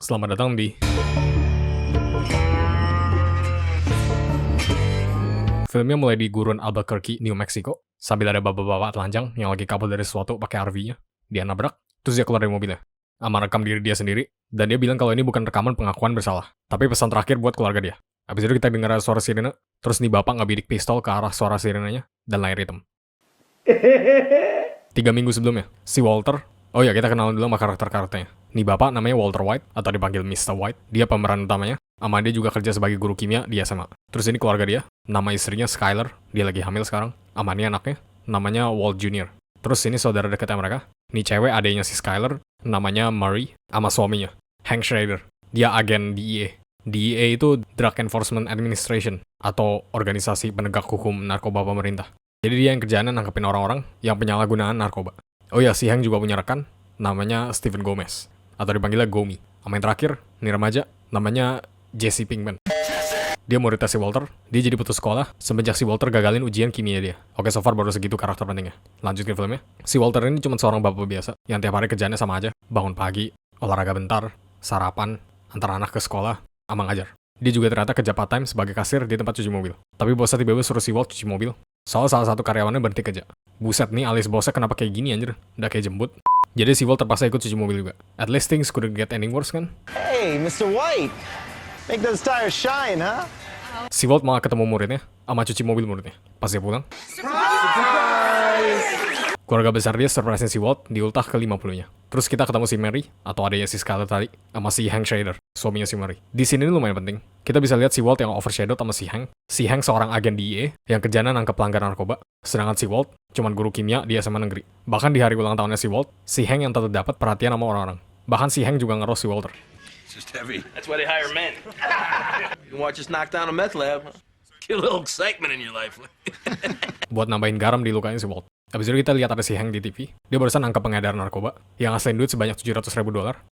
Selamat datang di filmnya mulai di gurun Albuquerque, New Mexico, sambil ada bapak-bapak telanjang yang lagi kabur dari sesuatu pakai RV-nya. Dia nabrak, terus dia keluar dari mobilnya. Ama rekam diri dia sendiri, dan dia bilang kalau ini bukan rekaman pengakuan bersalah, tapi pesan terakhir buat keluarga dia. Habis itu kita dengar suara sirene, terus nih bapak ngebidik pistol ke arah suara sirenenya, dan layar hitam. 3 minggu sebelumnya, si Walter, oh ya kita kenalan dulu sama karakter-karakternya. Nih bapak namanya Walter White, atau dipanggil Mr. White, dia pemeran utamanya, sama dia juga kerja sebagai guru kimia di SMA. Terus ini keluarga dia, nama istrinya Skyler, dia lagi hamil sekarang, sama ini anaknya, namanya Walt Jr. Terus ini saudara dekatnya mereka, nih cewek adanya si Skyler, namanya Murray, sama suaminya, Hank Schrader, dia agen DEA. DEA itu Drug Enforcement Administration, atau organisasi penegak hukum narkoba pemerintah. Jadi dia yang kerjaannya nangkepin orang-orang yang penyalahgunaan narkoba. Oh ya, si Hank juga punya rekan, namanya Stephen Gomez, atau dipanggilnya Gomi. Sama yang terakhir, nih remaja, namanya Jesse Pinkman. Dia muridnya si Walter, dia jadi putus sekolah semenjak si Walter gagalin ujian kimia dia. Oke, so far baru segitu karakter pentingnya. Lanjut ke filmnya. Si Walter ini cuma seorang bapak biasa, yang tiap hari kerjaannya sama aja. Bangun pagi, olahraga bentar, sarapan, antar anak ke sekolah, sama ngajar. Dia juga ternyata kerja part-time sebagai kasir di tempat cuci mobil. Tapi bosnya tiba-tiba suruh si Walt cuci mobil. Soal salah satu karyawannya berhenti kerja. Buset nih, alis bosnya kenapa kayak gini anjir? Udah kayak jembut. Jadi si Walt terpaksa ikut cuci mobil juga. At least things couldn't get any worse kan? Hey, Mr. White. Make those tires shine, huh? Si Walt malah ketemu muridnya, sama cuci mobil muridnya. Pas dia pulang, keluarga besar dia surprisein si Walt di ultah ke-50-nya. Terus kita ketemu si Mary, atau adanya si Skyler tadi, sama si Hank Schrader, suaminya si Mary. Di sini lumayan penting. Kita bisa lihat si Walt yang overshadowed sama si Hank. Si Hank seorang agen DEA yang kerjanya nangkep pelanggar narkoba, sedangkan si Walt cuman guru kimia di SMA negeri. Bahkan di hari ulang tahunnya si Walt, si Hank yang tetap dapat perhatian sama orang-orang. Bahkan si Hank juga ngeros si Walter. It's just heavy. That's why they hire men. You can watch us knock down a meth lab. Get a little excitement in your life. Buat nambahin garam di lukanya si Walt. Habis itu kita lihat ada si Hank di TV. Dia barusan nangkep pengedar narkoba yang ngasilin duit sebanyak $700.000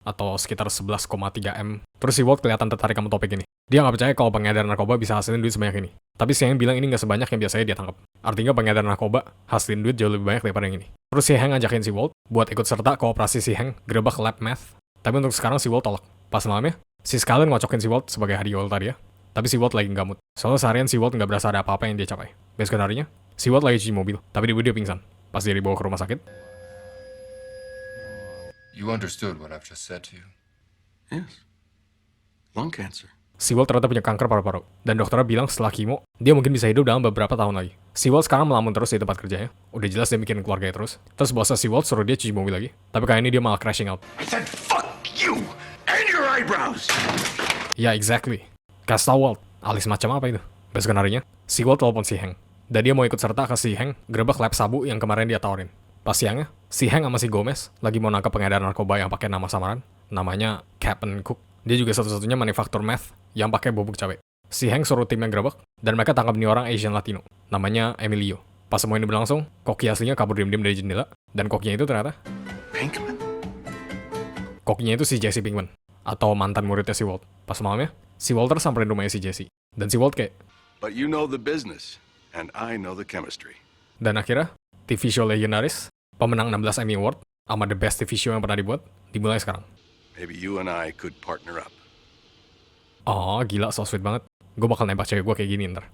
atau sekitar 11,3 M. Terus si Walt kelihatan tertarik sama topik ini. Dia nggak percaya kalau pengedar narkoba bisa hasilin duit sebanyak ini. Tapi si Hank bilang ini nggak sebanyak yang biasanya dia tangkap. Artinya pengedar narkoba hasilin duit jauh lebih banyak daripada yang ini. Terus si Hank ngajakin si Walt buat ikut serta kooperasi si Hank gerebek lab meth. Tapi untuk sekarang si Walt tolak. Pas malamnya, si Skyler ngocokin si Walt sebagai hadiah ultah dia. Tapi si Walt lagi nggak mood. Soalnya seharian si Walt nggak berasa ada apa-apa yang dia capai. Besok harinya, si Walt lagi cuci mobil, tapi dia pingsan. Pas dia dibawa ke rumah sakit, You understood what I've just said to you. Yes. Lung cancer. si Walt ternyata punya kanker paru-paru. Dan dokternya bilang setelah kemo, dia mungkin bisa hidup dalam beberapa tahun lagi. Si Walt sekarang melamun terus di tempat kerjanya. Udah jelas dia mikirin keluarganya terus. Terus bosnya si Walt suruh dia cuci mobil lagi. Tapi kali ini dia malah crashing out. I said fuck you and your eyebrows. Ya, exactly. Kasih tau Walt, alis macam apa itu? Besok harinya, si Walt telepon si Hank. Dan dia mau ikut serta ke si Hank gerebek lab sabu yang kemarin dia tawarin. Pas siangnya, si Hank sama si Gomez lagi mau nangkep pengedar narkoba yang pakai nama samaran, namanya Captain Cook. Dia juga satu-satunya manufaktur meth yang pakai bubuk cabai. Si Hank suruh timnya gerebek, dan mereka tangkap nih orang Asian Latino, namanya Emilio. Pas semua ini berlangsung, koki aslinya kabur diam-diam dari jendela, dan kokinya itu ternyata Pinkman? kokinya itu si Jesse Pinkman, atau mantan muridnya si Walt. Pas malamnya, si Walter samperin rumahnya si Jesse, dan si Walt kayak, But you know the business, and I know the chemistry. dan akhirnya, TV show legendaris, pemenang 16 Emmy Award, sama the best TV show yang pernah dibuat, dimulai sekarang. Maybe you and I could partner up. Oh, gila, so sweet banget. Gue bakal nembak cewek gue kayak gini ntar.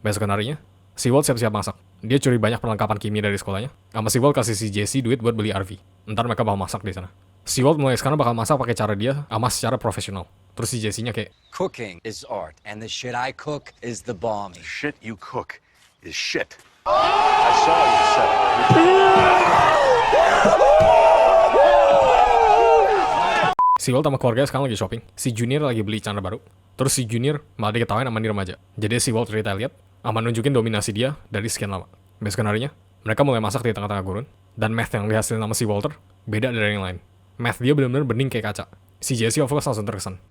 Besok harinya, si Walt siap-siap masak. Dia curi banyak perlengkapan kimia dari sekolahnya, sama si Walt kasih si Jesse duit buat beli RV. Ntar mereka bakal masak di sana. Si Walt mulai sekarang bakal masak pakai cara dia, sama secara profesional. Terus si Jesse-nya kayak, Cooking is art, and the shit I cook is the bomb. The shit you cook is shit. I saw you set si Walt sama keluarganya sekarang lagi shopping. Si Junior lagi beli celana baru. Terus si Junior malah diketawain sama nih remaja. Jadi si Walt retaliate sama nunjukin dominasi dia dari sekian lama. Besok harinya, mereka mulai masak di tengah-tengah gurun. Dan meth yang dihasilin sama si Walter beda dari yang lain. Meth dia benar-benar bening kayak kaca. Si Jesse of course langsung terkesan.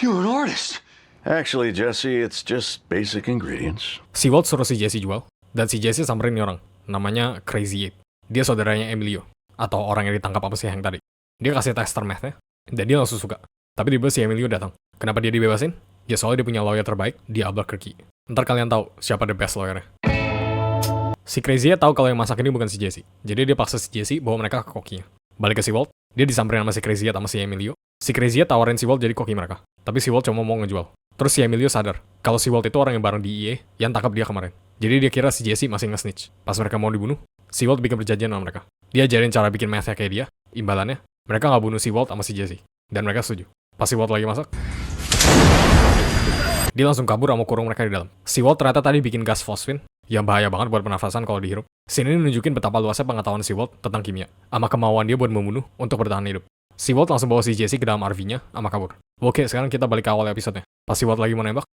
You're an artist. Actually, Jesse, it's just basic ingredients. Si Walt suruh si Jesse jual. Dan si Jesse samperin nih orang. Namanya Crazy Eight. Dia saudaranya Emilio. Atau orang yang ditangkap apa sih yang tadi. Dia kasih tester methnya. Dan dia langsung suka. Tapi tiba-tiba si Emilio datang. Kenapa dia dibebasin? Ya soalnya dia punya lawyer terbaik di Albuquerque. Ntar kalian tahu siapa the best lawyernya. Si Crazy tahu kalau yang masak ini bukan si Jesse. Jadi dia paksa si Jesse bawa mereka ke kokinya. Balik ke si Walt, dia disamperin sama si Crazy sama si Emilio. Si Crazy tawarin si Walt jadi koki mereka. Tapi si Walt cuma mau ngejual. Terus si Emilio sadar kalau si Walt itu orang yang bareng DEA yang tangkap dia kemarin. Jadi dia kira si Jesse masih nge-snitch. Pas mereka mau dibunuh, si Walt bikin perjanjian sama mereka. Dia ajarin cara bikin methnya kayak dia. Imbalannya, mereka nggak bunuh si Walt sama si Jesse. Dan mereka setuju. Pas si Walt lagi masak, dia langsung kabur sama kurung mereka di dalam. Si Walt ternyata tadi bikin gas fosfin yang bahaya banget buat pernafasan kalau dihirup. Scene ini nunjukin betapa luasnya pengetahuan si Walt tentang kimia, sama kemauan dia buat membunuh untuk bertahan hidup. Si Walt langsung bawa si Jesse ke dalam RV-nya sama kabur. Oke, sekarang kita balik ke awal episodenya. Pas si Walt lagi mau nembak,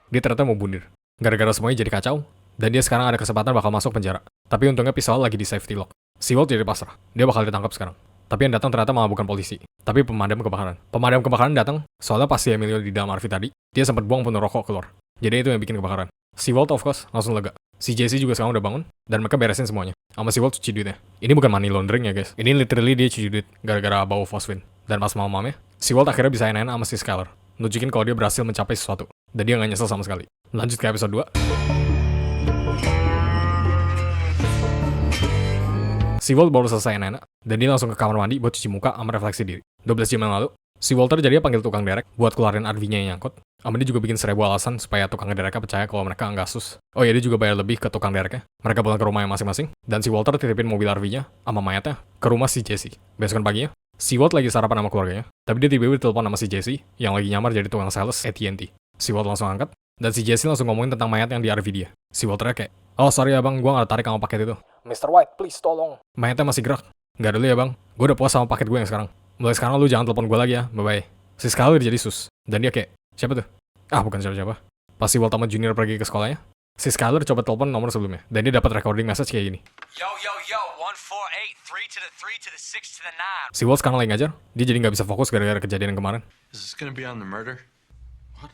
dia ternyata mau bunuh. Gara-gara semuanya jadi kacau, dan dia sekarang ada kesempatan bakal masuk penjara. Tapi untungnya pisau lagi di safety lock. Si Walt jadi pasrah. Dia bakal ditangkap sekarang. Tapi yang datang ternyata malah bukan polisi, tapi pemadam kebakaran. Pemadam kebakaran datang, soalnya pas si Emilio di dalam RV tadi, dia sempat buang puntung rokok keluar. Jadi itu yang bikin kebakaran. Si Walt of course langsung lega. Si Jesse juga sekarang udah bangun, dan mereka beresin semuanya. Sama si Walt cuci duitnya. Ini bukan money laundering ya guys. Ini literally dia cuci duit, gara-gara bau fosfin. Dan pas malam-malamnya, si Walt akhirnya bisa enak-enak sama si Skyler. Nunjukin kalau dia berhasil mencapai sesuatu. Dan dia gak nyesel sama sekali. Lanjut ke episode 2. Si Walt baru selesai enak-enak, dan dia langsung ke kamar mandi buat cuci muka sama refleksi diri. 12 jam yang lalu, si Walter jadi panggil tukang derek buat keluarin RV-nya yang nyangkut. Sama dia juga bikin 1000 alasan supaya tukang dereknya percaya kalau mereka nggak sus. Oh iya, dia juga bayar lebih ke tukang dereknya. Mereka pulang ke rumahnya masing-masing, dan si Walter titipin mobil RV-nya sama mayatnya ke rumah si Jesse. Besokan paginya, si Walt lagi sarapan sama keluarganya, tapi dia tiba-tiba ditelepon sama si Jesse yang lagi nyamar jadi tukang sales AT&T. Si Walt langsung angkat, dan si Jesse langsung ngomongin tentang mayat yang di RV dia. Si Walter kayak, "Oh sorry ya bang, gua nggak tarik sama paket itu." "Mr. White, please tolong. Mayatnya masih gerak." "Nggak dulu ya bang, gue udah puas sama paket gue yang sekarang. Mulai sekarang lu jangan telepon gue lagi ya, bye-bye." Si Skyler jadi sus, dan dia kayak, "Siapa tuh?" "Ah bukan siapa-siapa." Pas si Walt sama Junior pergi ke sekolahnya, si Skyler coba telepon nomor sebelumnya, dan dia dapat recording message kayak gini. Yo, 148, 3 to the 3 to the 6 to the 9. Si Walt sekarang lagi ngajar, dia jadi nggak bisa fokus gara-gara kejadian yang kemarin. Is this gonna be on the murder? What?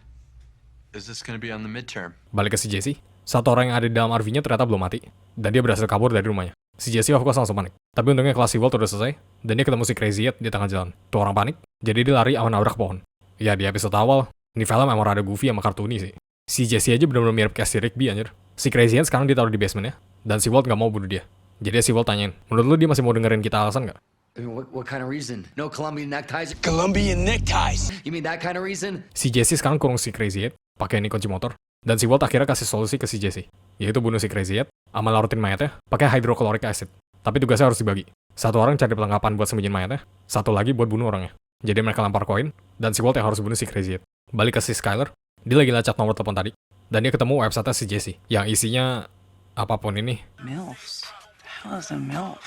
Is this gonna be on the midterm? Balik ke si Jesse, satu orang yang ada di dalam RV-nya ternyata belum mati, dan dia berhasil kabur dari rumahnya. Si Jesse of course langsung panik. Tapi untungnya kelas si Walt udah selesai, dan dia ketemu si Crazy di tengah jalan. Tuh orang panik, jadi dia lari sama nabrak pohon. Ya di episode awal, ini film emang rada goofy sama kartuni sih. Si Jesse aja bener-bener mirip kayak si Rigby anjir. Si Crazy sekarang ditaruh di basementnya, dan si Walt gak mau bunuh dia. Jadi si Walt tanyain, menurut lu dia masih mau dengerin kita alasan gak? I mean, what kind of reason? No Colombian neckties? Colombian neckties. You mean that kind of reason? Si Jesse sekarang kurung si Crazy pakai ini kunci motor, dan si Walt akhirnya kasih solusi ke si Jesse, yaitu bunuh si Crazy sama larutin mayatnya pakai hydrochloric acid. Tapi tugasnya harus dibagi. Satu orang cari perlengkapan buat sembunyiin mayatnya, satu lagi buat bunuh orangnya. Jadi mereka lempar koin, dan si Walt yang harus bunuh si Crazy. Balik ke si Skyler, dia lagi lacak nomor telepon tadi, dan dia ketemu website si Jesse, yang isinya apapun ini. MILFs? The hell is a MILF?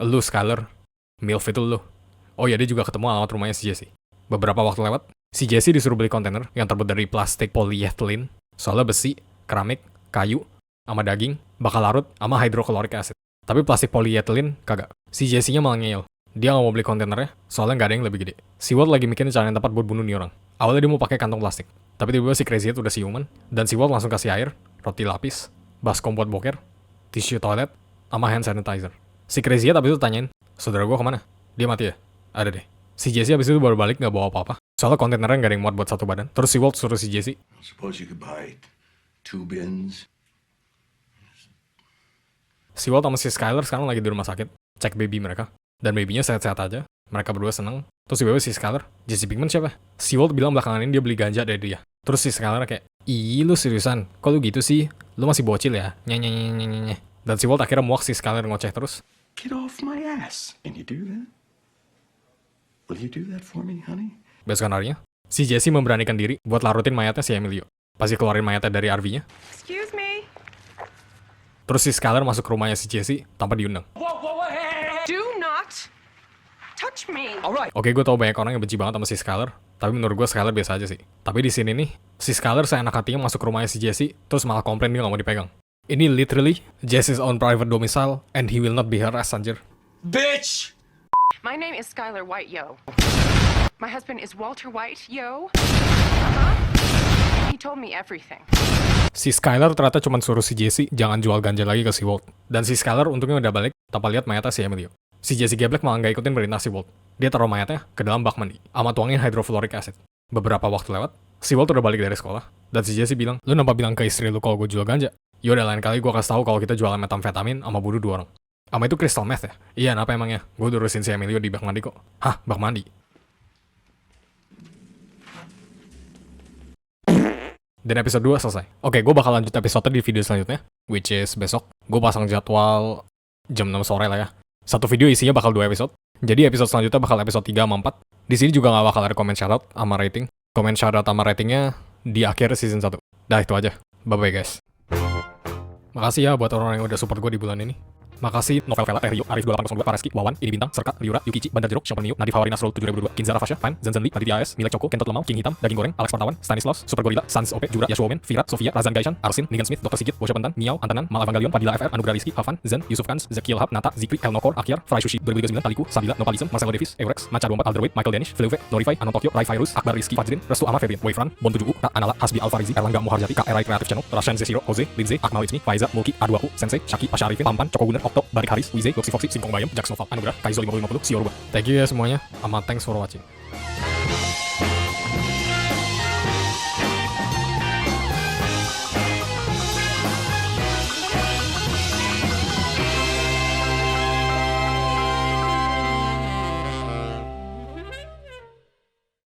Lu Skyler, MILF itu lu. Oh ya, dia juga ketemu alamat rumahnya si Jesse. Beberapa waktu lewat, si Jesse disuruh beli kontainer yang terbuat dari plastik polyethylene, soalnya besi, keramik, kayu, sama daging, bakal larut sama hydrochloric acid. Tapi plastik polyethylene kagak. Si Jesse-nya malah ngeyel. Dia nggak mau beli kontainernya, soalnya nggak ada yang lebih gede. Si Walt lagi mikirin cara yang tepat buat bunuh nih orang. Awalnya dia mau pakai kantong plastik, tapi tiba-tiba si Crazy udah siuman, dan si Walt langsung kasih air, roti lapis, baskom buat boker, tisu toilet, sama hand sanitizer. Si Crazy abis itu tanyain, "Saudara gua kemana?" "Dia mati ya?" "Ada deh." Si Jesse abis itu baru balik nggak bawa apa-apa, soalnya kontainernya nggak ada yang muat buat satu badan. Terus si Walt suruh si Jesse, Suppose you could buy 2 bins. si Walt sama si Skyler sekarang lagi di rumah sakit, cek baby mereka. Dan babynya sehat-sehat aja, mereka berdua seneng. Terus tiba-tiba si Skyler, "Jesse Pinkman siapa?" Si Walt bilang belakangan ini dia beli ganja dari dia. Terus si Skyler kayak, "Ih lu seriusan, kok lu gitu sih? Lu masih bocil ya? Nyanyanyanyanyanya." Dan si Walt akhirnya muak si Skyler ngoceh terus. Get off my ass. And you do that? Will you do that for me, honey? Besokan harinya, si Jesse memberanikan diri buat larutin mayatnya si Emilio. Pas dia keluarin mayatnya dari RV-nya, Excuse me. terus si Skyler masuk ke rumahnya si Jesse tanpa diundang. Do not touch me. All right. Oke, gue tau banyak orang yang benci banget sama si Skyler, tapi menurut gue Skyler biasa aja sih. Tapi di sini nih, si Skyler seenak hatinya masuk ke rumahnya si Jesse, terus malah komplain dia gak mau dipegang. Ini literally Jesse's own private domicile, and he will not be harassed, anjir. Bitch! My name is Skylar White, yo. My husband is Walter White, yo. Uh-huh. He told me everything. Si Skyler ternyata cuma suruh si Jesse jangan jual ganja lagi ke si Walt. Dan si Skyler untungnya udah balik tanpa lihat mayatnya si Emilio. Si Jesse geblek malah nggak ikutin perintah si Walt. Dia taruh mayatnya ke dalam bak mandi, sama tuangin hydrofluoric acid. Beberapa waktu lewat, si Walt udah balik dari sekolah, dan si Jesse bilang, "Lu nampak bilang ke istri lu kalau gue jual ganja?" "Yaudah lain kali gue kasih tahu kalau kita jualan metamfetamin sama bunuh 2 orang." Ama itu crystal meth ya? Iya, kenapa emangnya? Gue urusin si Emilio di bak mandi kok. Hah, bak mandi? Dan episode 2 selesai. Oke, gue bakal lanjut episode di video selanjutnya, which is besok. Gue pasang jadwal jam 6 sore lah ya. Satu video isinya bakal 2 episode. Jadi episode selanjutnya bakal episode 3 sama 4. Di sini juga nggak bakal ada comment shoutout sama rating. Comment shoutout sama ratingnya di akhir season 1. Dah itu aja. Bye-bye guys. Makasih ya buat orang yang udah support gue di bulan ini. Makasih Novel Vela, Rio, Arif 2802, Pareski, Wawan, Ini Bintang, Serka, Liura, Yukichi, Bandar Jeruk, Siapa Nio, Nadif Hawari Nasrul 7002, Kinzara Fasha, Fan, Zanzanli, Madidi AS, Milek Choco, Kentot Lemau, King Hitam, Daging Goreng, Alex Partawan, Stanislaus, Super Gorilla, Sans OP, Jura, Yashwomen, Vira, Sofia, Razan Gaishan, Arsin, Nigan Smith, Dr. Sigit, Bosya Pentan, Miao, Antanan, Mal Evangelion, Padilla FR, Anugrah Rizky, Hafan, Zen, Yusuf Kans, Zekiel Hab, Nata, Zikri, Elnokor, Akyar, Fry Sushi, 2039, Taliku, Sabila, Nopalism, Marcelo Davis, Eurex, Macha 24, Alderweight, Michael Danish, Fleuve, Norify, Anon Tokyo, Rai Virus, Akbar Rizky, Fajrin, Restu Ama Febrian, Wavefran, Bon 7U, Ta Anala, Hasbi Alfarizi, Erlangga Moharjati, KRI Creative Channel, Rashan Zesiro, Jose, Lindsay, Akmal Itzmi, Faiza, Mulki, A2aku, Sensei, Shaki, Pasha Arifin, Pampan, Coko Gunner, Okto, Barik Haris, Wize, Loxy Foxy, Singkong Bayam, Jax Noval, Anugrah, Kaizo 5050, Siorba. Thank you ya semuanya, sama thanks for watching.